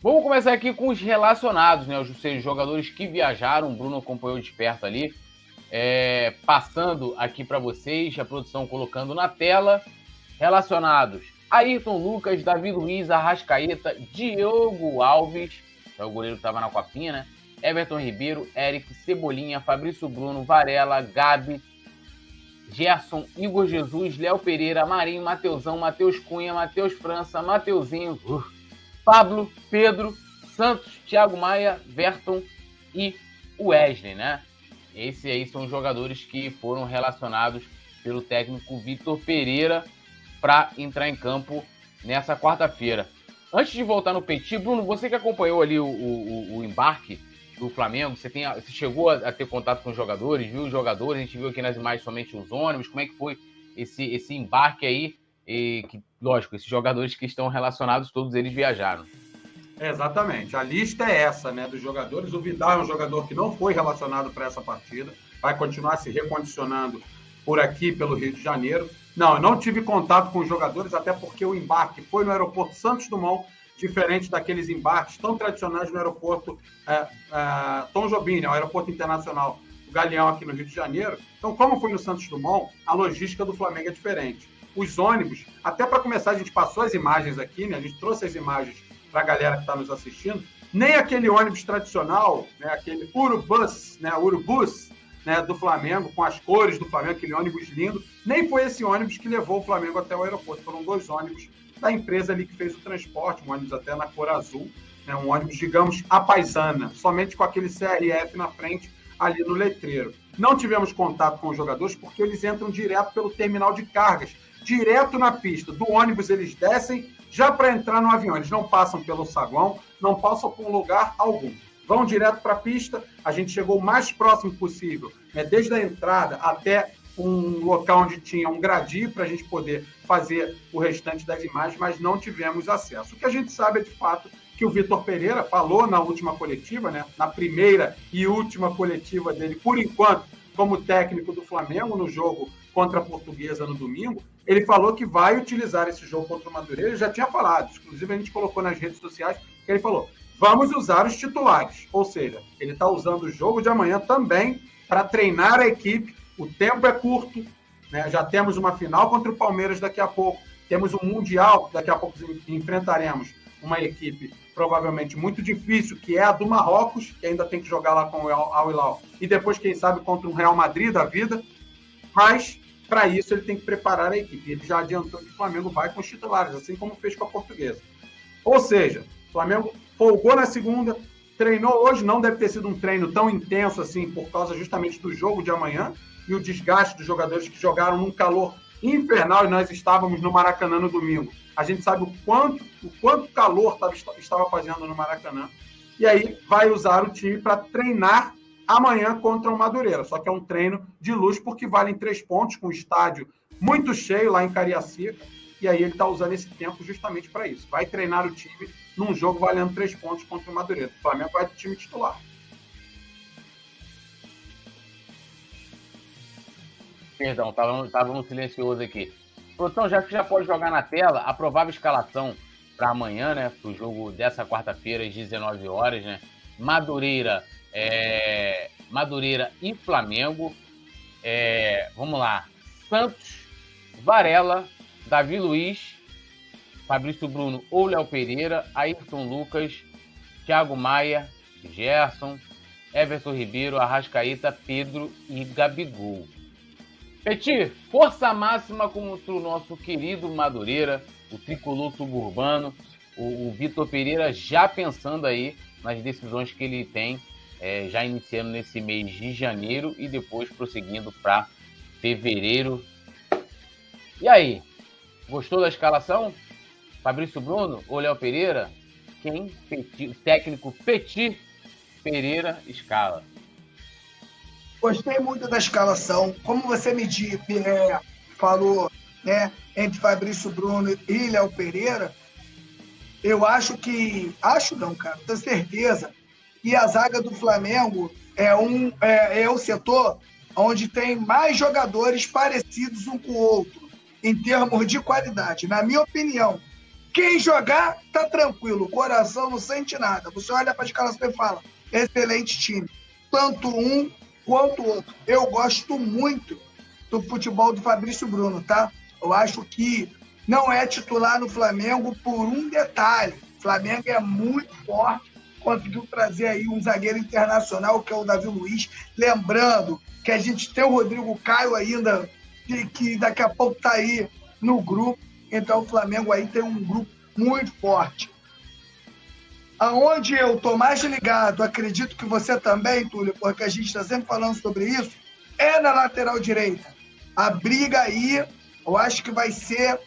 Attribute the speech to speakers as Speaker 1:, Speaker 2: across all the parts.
Speaker 1: Vamos começar aqui com os relacionados, né? Os jogadores que viajaram. O Bruno acompanhou de perto ali. Passando aqui para vocês, a produção colocando na tela. Relacionados: Ayrton Lucas, Davi Luiz, Arrascaeta, Diogo Alves, que é o goleiro que estava na copinha, né? Everton Ribeiro, Eric, Cebolinha, Fabrício Bruno, Varela, Gabi, Gerson, Igor Jesus, Léo Pereira, Marinho, Mateusão, Matheus Cunha, Matheus França, Mateuzinho, Pablo, Pedro, Santos, Thiago Maia, Verton e Wesley, né? Esses aí são os jogadores que foram relacionados pelo técnico Vitor Pereira para entrar em campo nessa quarta-feira. Antes de voltar no Petit, Bruno, você que acompanhou ali o embarque do Flamengo, você chegou a ter contato com os jogadores, viu os jogadores, a gente viu aqui nas imagens somente os ônibus, como é que foi esse embarque aí? E que, lógico, esses jogadores que estão relacionados, todos eles viajaram.
Speaker 2: Exatamente. A lista é essa, né, dos jogadores. O Vidal é um jogador que não foi relacionado para essa partida, vai continuar se recondicionando por aqui, pelo Rio de Janeiro. Não, eu não tive contato com os jogadores, até porque o embarque foi no aeroporto Santos Dumont, diferente daqueles embarques tão tradicionais no aeroporto Tom Jobim, o aeroporto internacional do Galeão aqui no Rio de Janeiro. Então, como foi no Santos Dumont, a logística do Flamengo é diferente. Os ônibus, até para começar, a gente passou as imagens aqui, né? A gente trouxe as imagens para a galera que está nos assistindo. Nem aquele ônibus tradicional, né? Aquele Urubus, né? Urubus, né? Do Flamengo, com as cores do Flamengo, aquele ônibus lindo, nem foi esse ônibus que levou o Flamengo até o aeroporto. Foram 2 ônibus da empresa ali que fez o transporte, um ônibus até na cor azul, né? Um ônibus, digamos, à paisana, somente com aquele CRF na frente, ali no letreiro. Não tivemos contato com os jogadores porque eles entram direto pelo terminal de cargas, direto na pista. Do ônibus eles descem já para entrar no avião. Eles não passam pelo saguão, não passam por lugar algum. Vão direto para a pista. A gente chegou o mais próximo possível, né, desde a entrada até um local onde tinha um gradil para a gente poder fazer o restante das imagens, mas não tivemos acesso. O que a gente sabe é, de fato, que o Vitor Pereira falou na última coletiva, né, na primeira e última coletiva dele, por enquanto, como técnico do Flamengo no jogo contra a Portuguesa no domingo, ele falou que vai utilizar esse jogo contra o Madureira. Ele já tinha falado, inclusive a gente colocou nas redes sociais, que ele falou, vamos usar os titulares, ou seja, ele está usando o jogo de amanhã também para treinar a equipe. O tempo é curto, né? Já temos uma final contra o Palmeiras daqui a pouco, temos um Mundial, daqui a pouco enfrentaremos uma equipe provavelmente muito difícil, que é a do Marrocos, que ainda tem que jogar lá com o Al Hilal, e depois, quem sabe, contra um Real Madrid da vida, mas para isso ele tem que preparar a equipe. Ele já adiantou que o Flamengo vai com os titulares, assim como fez com a Portuguesa. Ou seja, o Flamengo folgou na segunda, treinou hoje, não deve ter sido um treino tão intenso assim, por causa justamente do jogo de amanhã e o desgaste dos jogadores que jogaram num calor infernal, e nós estávamos no Maracanã no domingo. A gente sabe o quanto calor estava fazendo no Maracanã. E aí vai usar o time para treinar amanhã contra o Madureira. Só que é um treino de luxo, porque valem 3 pontos, com o estádio muito cheio lá em Cariacica. E aí ele está usando esse tempo justamente para isso. Vai treinar o time num jogo valendo 3 pontos contra o Madureira. O Flamengo vai do time titular.
Speaker 1: Perdão, estava no silencioso aqui. Produção, já que já pode jogar na tela, a provável escalação para amanhã, né? Para o jogo dessa quarta-feira, às 19 horas, né? Madureira e Flamengo. Vamos lá. Santos, Varela, Davi Luiz, Fabrício Bruno ou Léo Pereira, Ayrton Lucas, Thiago Maia, Gerson, Everton Ribeiro, Arrascaeta, Pedro e Gabigol. Petit, força máxima contra o nosso querido Madureira, o tricolor suburbano, o Vitor Pereira já pensando aí nas decisões que ele tem, já iniciando nesse mês de janeiro e depois prosseguindo para fevereiro. E aí, gostou da escalação? Fabrício Bruno ou Léo Pereira? Quem? O técnico Petit Pereira escala.
Speaker 3: Gostei muito da escalação. Como você falou, né, entre Fabrício Bruno e Léo Pereira, eu acho que... Acho não, cara. Tenho certeza que a zaga do Flamengo é o setor onde tem mais jogadores parecidos um com o outro, em termos de qualidade. Na minha opinião, Quem jogar, tá tranquilo. O coração não sente nada. Você olha para a escalação e fala, excelente time. Tanto um quanto o outro. Eu gosto muito do futebol do Fabrício Bruno, tá? Eu acho que não é titular no Flamengo por um detalhe. O Flamengo é muito forte, conseguiu trazer aí um zagueiro internacional, que é o Davi Luiz. Lembrando que a gente tem o Rodrigo Caio ainda, que daqui a pouco está aí no grupo. Então o Flamengo aí tem um grupo muito forte. Aonde eu estou mais ligado, acredito que você também, Túlio, porque a gente está sempre falando sobre isso, é na lateral direita. A briga aí, eu acho que vai ser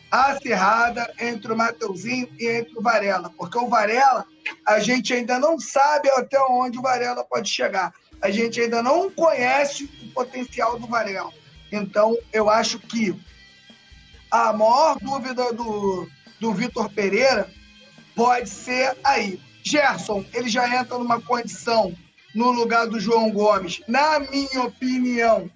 Speaker 3: acirrada entre o Mateuzinho e entre o Varela, porque o Varela, a gente ainda não sabe até onde o Varela pode chegar. A gente ainda não conhece o potencial do Varela. Então, eu acho que a maior dúvida do Vitor Pereira pode ser aí. Gerson, ele já entra numa condição no lugar do João Gomes. Na minha opinião,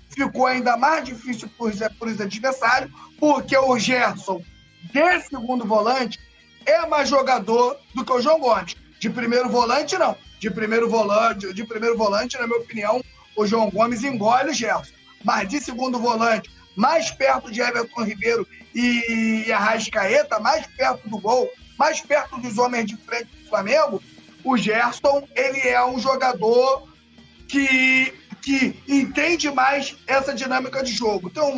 Speaker 3: ficou ainda mais difícil para os adversários, porque o Gerson, de segundo volante, é mais jogador do que o João Gomes. De primeiro volante, não. De primeiro volante, na minha opinião, o João Gomes engole o Gerson. Mas de segundo volante, mais perto de Everton Ribeiro e Arrascaeta, mais perto do gol, mais perto dos homens de frente do Flamengo, o Gerson, ele é um jogador que entende mais essa dinâmica de jogo. Tem um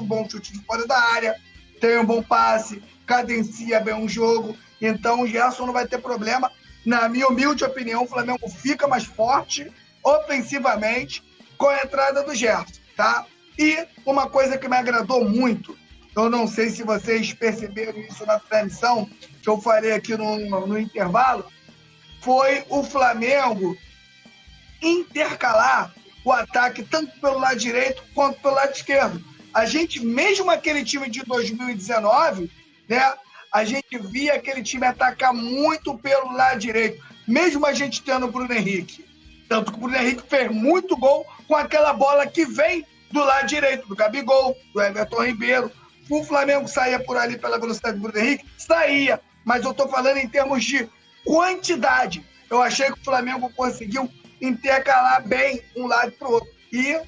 Speaker 3: bom chute de fora da área, tem um bom passe, cadencia bem um jogo. Então o Gerson não vai ter problema. Na minha humilde opinião, o Flamengo fica mais forte ofensivamente com a entrada do Gerson, tá? E uma coisa que me agradou muito, eu não sei se vocês perceberam isso na transmissão, que eu falei aqui no intervalo, foi o Flamengo intercalar o ataque tanto pelo lado direito quanto pelo lado esquerdo. A gente, mesmo aquele time de 2019, né, a gente via aquele time atacar muito pelo lado direito, mesmo a gente tendo o Bruno Henrique. Tanto que o Bruno Henrique fez muito gol com aquela bola que vem do lado direito, do Gabigol, do Everton Ribeiro. O Flamengo saía por ali pela velocidade do Bruno Henrique? Saía, mas eu estou falando em termos de quantidade. Eu achei que o Flamengo conseguiu intercalar bem um lado para o outro. E,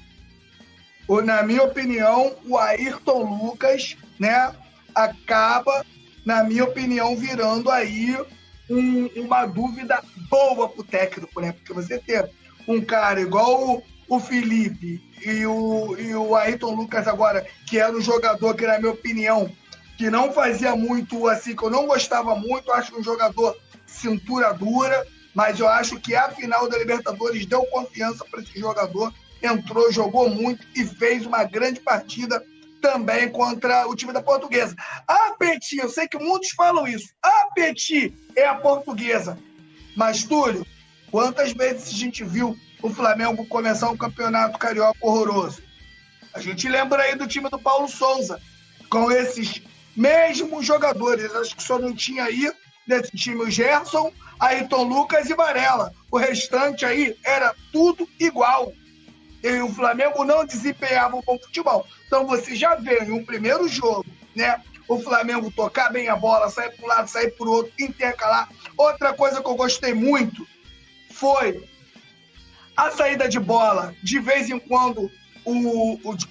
Speaker 3: na minha opinião, o Ayrton Lucas, né, acaba, na minha opinião, virando aí uma dúvida boa para o técnico, né? Porque você ter um cara igual o Felipe e o Ayrton Lucas agora, que era um jogador que, na minha opinião, que não fazia muito assim, que eu não gostava muito, acho um jogador cintura dura, mas eu acho que a final da Libertadores deu confiança para esse jogador, entrou, jogou muito e fez uma grande partida também contra o time da Portuguesa. A Petit, eu sei que muitos falam isso, a Petit é a Portuguesa, mas, Túlio, quantas vezes a gente viu o Flamengo começar um campeonato carioca horroroso? A gente lembra aí do time do Paulo Souza, com esses mesmos jogadores, acho que só não tinha aí nesse time o Gerson, Ayrton Lucas e Varela. O restante aí era tudo igual. E o Flamengo não desempenhava um bom futebol. Então você já vê em um primeiro jogo, né, o Flamengo tocar bem a bola, sair para um lado, sair para o outro, intercalar. Outra coisa que eu gostei muito foi a saída de bola, de vez em quando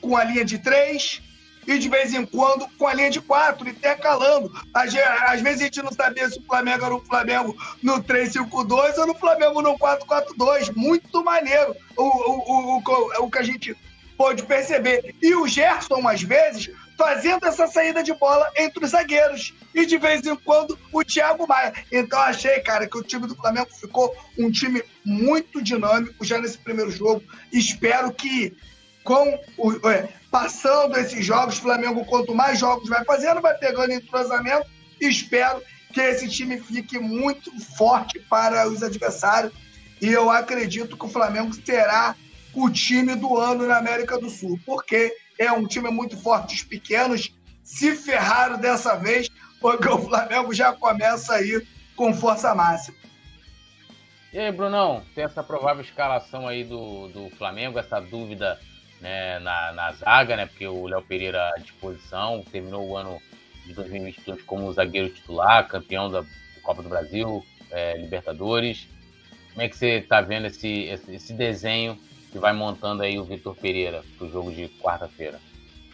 Speaker 3: com a linha de 3 e de vez em quando com a linha de 4, intercalando. Às vezes a gente não sabia se o Flamengo era o Flamengo no 3-5-2 ou no Flamengo no 4-4-2. Muito maneiro o que a gente pôde perceber. E o Gerson, às vezes, fazendo essa saída de bola entre os zagueiros. E de vez em quando o Thiago Maia. Então achei, cara, que o time do Flamengo ficou um time muito dinâmico já nesse primeiro jogo. Espero que passando esses jogos, o Flamengo, quanto mais jogos vai fazendo, vai pegando entrosamento. Espero que esse time fique muito forte para os adversários. E eu acredito que o Flamengo será o time do ano na América do Sul, porque é um time muito forte. Os pequenos se ferraram dessa vez, porque o Flamengo já começa aí com força máxima.
Speaker 1: E aí, Brunão, tem essa provável escalação aí do Flamengo, essa dúvida, né, na zaga, né? Porque o Léo Pereira à disposição, terminou o ano de 2022 como zagueiro titular, campeão da Copa do Brasil, Libertadores. Como é que você está vendo esse desenho que vai montando aí o Vitor Pereira para o jogo de quarta-feira?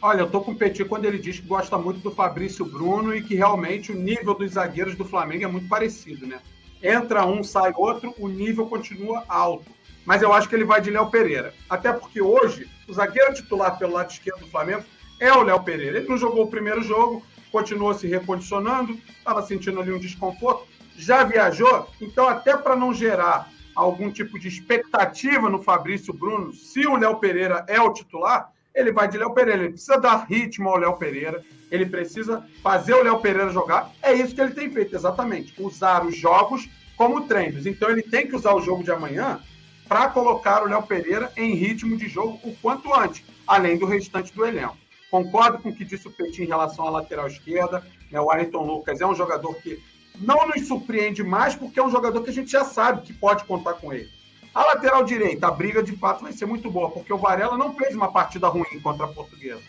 Speaker 2: Olha, eu estou com o Petit quando ele diz que gosta muito do Fabrício Bruno e que realmente o nível dos zagueiros do Flamengo é muito parecido, né? Entra um, sai outro, o nível continua alto. Mas eu acho que ele vai de Léo Pereira. Até porque hoje, o zagueiro titular pelo lado esquerdo do Flamengo é o Léo Pereira. Ele não jogou o primeiro jogo, continuou se recondicionando, estava sentindo ali um desconforto, já viajou, então até para não gerar algum tipo de expectativa no Fabrício Bruno, se o Léo Pereira é o titular, ele vai de Léo Pereira. Ele precisa dar ritmo ao Léo Pereira, ele precisa fazer o Léo Pereira jogar. É isso que ele tem feito, exatamente. Usar os jogos como treinos. Então ele tem que usar o jogo de amanhã para colocar o Léo Pereira em ritmo de jogo o quanto antes, além do restante do elenco. Concordo com o que disse o Petit em relação à lateral esquerda. O Ayrton Lucas é um jogador que não nos surpreende mais, porque é um jogador que a gente já sabe que pode contar com ele. A lateral direita, a briga de fato vai ser muito boa, porque o Varela não fez uma partida ruim contra a Portuguesa.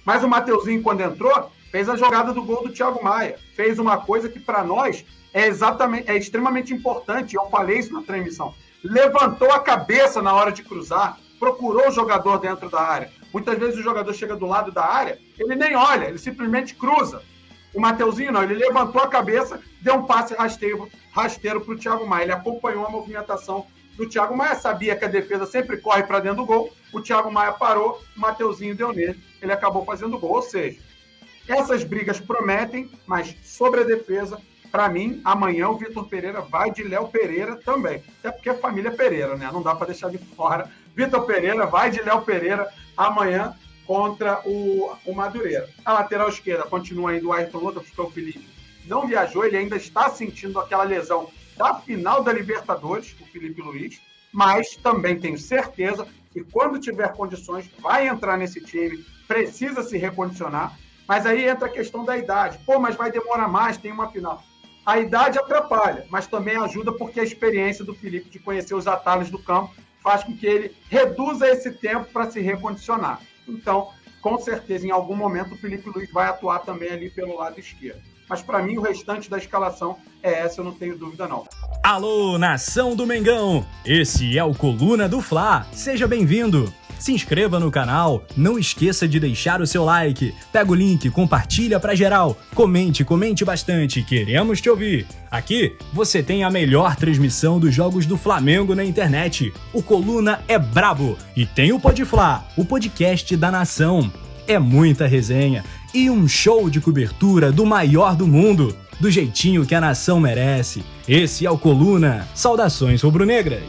Speaker 2: Mas o Mateuzinho, quando entrou, fez a jogada do gol do Thiago Maia. Fez uma coisa que para nós é extremamente importante. Eu falei isso na transmissão. Levantou a cabeça na hora de cruzar, procurou o jogador dentro da área. Muitas vezes o jogador chega do lado da área, ele nem olha, ele simplesmente cruza. O Mateuzinho não, ele levantou a cabeça, deu um passe rasteiro para o Thiago Maia. Ele acompanhou a movimentação do Thiago Maia, sabia que a defesa sempre corre para dentro do gol. O Thiago Maia parou, o Mateuzinho deu nele, ele acabou fazendo o gol. Ou seja, essas brigas prometem, mas sobre a defesa, para mim, amanhã o Vitor Pereira vai de Léo Pereira também. Até porque é família Pereira, né? Não dá para deixar de fora. Vitor Pereira vai de Léo Pereira amanhã contra o Madureira. A lateral esquerda continua ainda o Ayrton Lucas, porque o Felipe não viajou, ele ainda está sentindo aquela lesão da final da Libertadores, o Felipe Luiz, mas também tenho certeza que quando tiver condições vai entrar nesse time, precisa se recondicionar, mas aí entra a questão da idade. Pô, mas vai demorar mais, tem uma final. A idade atrapalha, mas também ajuda porque a experiência do Felipe de conhecer os atalhos do campo faz com que ele reduza esse tempo para se recondicionar. Então, com certeza, em algum momento, o Felipe Luiz vai atuar também ali pelo lado esquerdo. Mas, para mim, o restante da escalação é essa, eu não tenho dúvida, não.
Speaker 4: Alô, nação do Mengão! Esse é o Coluna do Fla. Seja bem-vindo! Se inscreva no canal, não esqueça de deixar o seu like, pega o link, compartilha pra geral, comente bastante, queremos te ouvir. Aqui você tem a melhor transmissão dos jogos do Flamengo na internet. O Coluna é brabo e tem o Podfla, o podcast da nação. É muita resenha e um show de cobertura do maior do mundo, do jeitinho que a nação merece. Esse é o Coluna. Saudações rubro-negras!